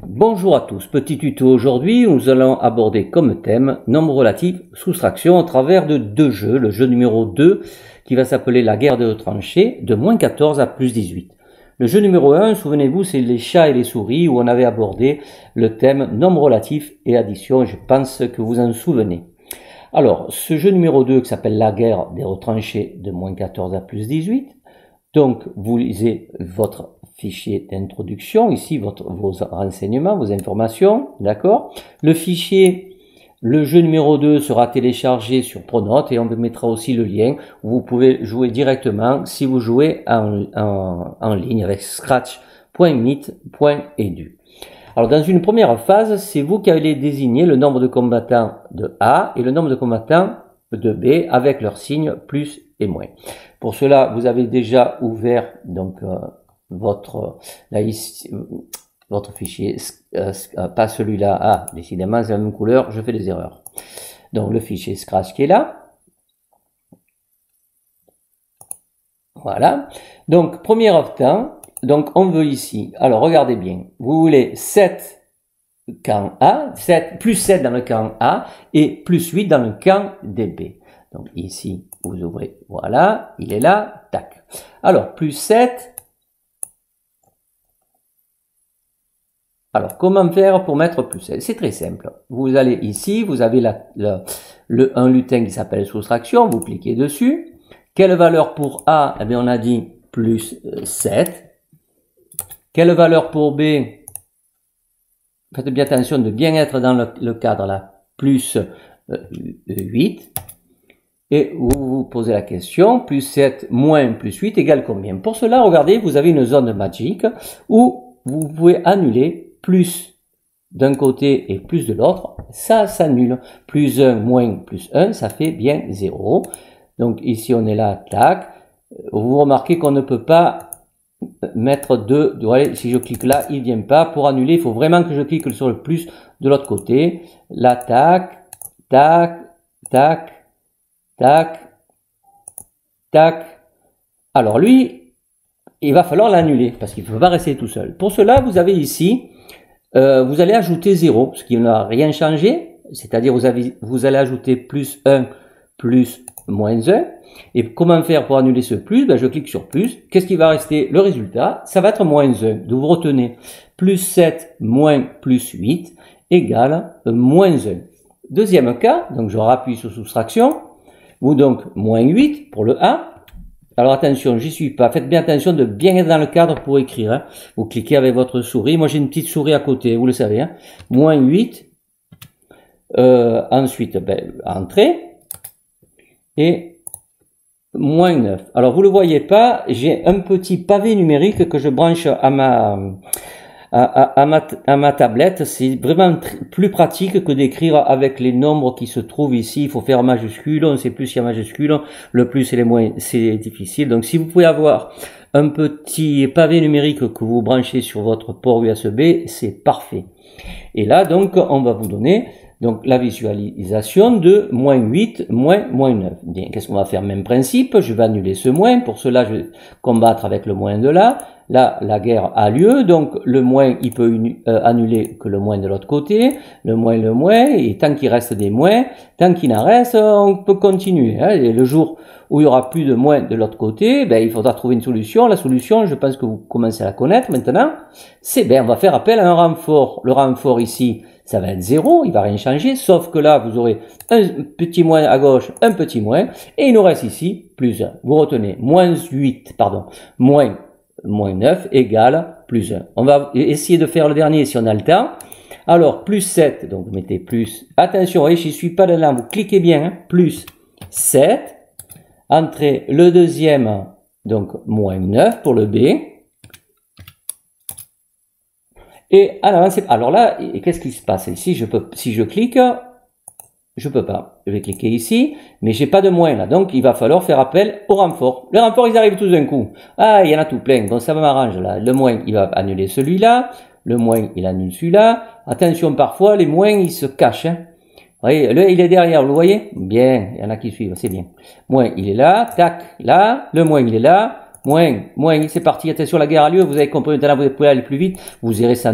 Bonjour à tous, petit tuto aujourd'hui où nous allons aborder comme thème nombre relatif, soustraction au travers de deux jeux. Le jeu numéro 2 qui va s'appeler la guerre de tranchées de moins 14 à plus 18. Le jeu numéro 1, souvenez-vous, c'est les chats et les souris où on avait abordé le thème nombre relatif et addition, je pense que vous en souvenez. Alors, ce jeu numéro 2 qui s'appelle la guerre des retranchées de moins 14 à plus 18, donc vous lisez votre fichier d'introduction, ici vos renseignements, vos informations, d'accord. Le fichier, le jeu numéro 2 sera téléchargé sur Pronote et on vous mettra aussi le lien où vous pouvez jouer directement si vous jouez en ligne avec scratch.meet.edu. Alors dans une première phase, c'est vous qui allez désigner le nombre de combattants de A et le nombre de combattants de B avec leurs signes plus et moins. Pour cela, vous avez déjà ouvert donc votre fichier, pas celui-là. Ah, décidément, c'est la même couleur, je fais des erreurs. Donc le fichier Scratch qui est là. Voilà. Donc premier octant. Donc on veut ici. Alors regardez bien. Vous voulez 7 camp A, 7 plus 7 dans le camp A et plus 8 dans le camp DB. Donc ici, vous ouvrez, voilà, il est là, tac. Alors, plus 7. Alors, comment faire pour mettre plus 7? C'est très simple. Vous allez ici, vous avez un lutin qui s'appelle soustraction, vous cliquez dessus. Quelle valeur pour A? Eh bien, on a dit plus 7. Quelle valeur pour B? Faites bien attention de bien être dans le cadre là, plus 8. Et vous vous posez la question, plus 7 moins plus 8 égale combien? Pour cela, regardez, vous avez une zone magique où vous pouvez annuler plus d'un côté et plus de l'autre. Ça s'annule. Plus 1 moins plus 1, ça fait bien 0. Donc ici, on est là, tac. Vous remarquez qu'on ne peut pas mettre 2. Voyez, si je clique là, il ne vient pas. Pour annuler, il faut vraiment que je clique sur le plus de l'autre côté. Là, tac, tac, tac. Tac, tac. Alors lui, il va falloir l'annuler parce qu'il ne peut pas rester tout seul. Pour cela, vous avez ici, vous allez ajouter 0, ce qui n'a rien changé. C'est-à-dire vous allez ajouter plus 1, plus moins 1. Et comment faire pour annuler ce plus? Ben, je clique sur plus. Qu'est-ce qui va rester? Le résultat, ça va être moins 1. Donc vous retenez plus 7 moins plus 8 égale moins 1. Deuxième cas, donc je rappuie sur soustraction. Ou donc, moins 8 pour le A. Alors attention, j'y suis pas. Faites bien attention de bien être dans le cadre pour écrire. Hein. Vous cliquez avec votre souris. Moi, j'ai une petite souris à côté, vous le savez. Hein. Moins 8. Ensuite, entrée. Et moins 9. Alors, vous le voyez pas. J'ai un petit pavé numérique que je branche à ma tablette. C'est vraiment plus pratique que d'écrire avec les nombres qui se trouvent ici. Il faut faire en majuscule, on ne sait plus s'il y a majuscule, le plus et les moins, c'est difficile. Donc si vous pouvez avoir un petit pavé numérique que vous branchez sur votre port USB, c'est parfait. Et là donc on va vous donner donc la visualisation de moins 8, moins 9. Bien, qu'est-ce qu'on va faire? Même principe, je vais annuler ce moins. Pour cela, je vais combattre avec le moins de là. Là, la guerre a lieu, donc le moins, il peut annuler que le moins de l'autre côté. Le moins, et tant qu'il reste des moins, tant qu'il en reste, on peut continuer. Hein. Et le jour où il y aura plus de moins de l'autre côté, il faudra trouver une solution. La solution, je pense que vous commencez à la connaître maintenant, c'est, on va faire appel à un renfort. Le renfort ici, ça va être 0, il va rien changer, sauf que là, vous aurez un petit moins à gauche, un petit moins, et il nous reste ici plus 1. Vous retenez moins 9 égale plus 1. On va essayer de faire le dernier si on a le temps. Alors, plus 7, donc vous mettez plus, attention, voyez, j'y suis pas dedans, vous cliquez bien, hein, plus 7, entrez le deuxième, donc moins 9 pour le B. Et alors là, qu'est-ce qui se passe ici? Si je clique, je peux pas. Je vais cliquer ici, mais j'ai pas de moins là. Donc, il va falloir faire appel au renfort. Les renforts, ils arrivent tous d'un coup. Ah, il y en a tout plein. Donc, ça m'arrange là. Le moins, il va annuler celui-là. Le moins, il annule celui-là. Attention, parfois, les moins, ils se cachent. Hein. Vous voyez, là, il est derrière, vous le voyez? Bien, il y en a qui suivent, c'est bien. Moins, il est là. Tac, là. Le moins, il est là. Moins, c'est parti. Attention, la guerre a lieu. Vous avez compris, maintenant, vous pouvez aller plus vite. Vous irez ça.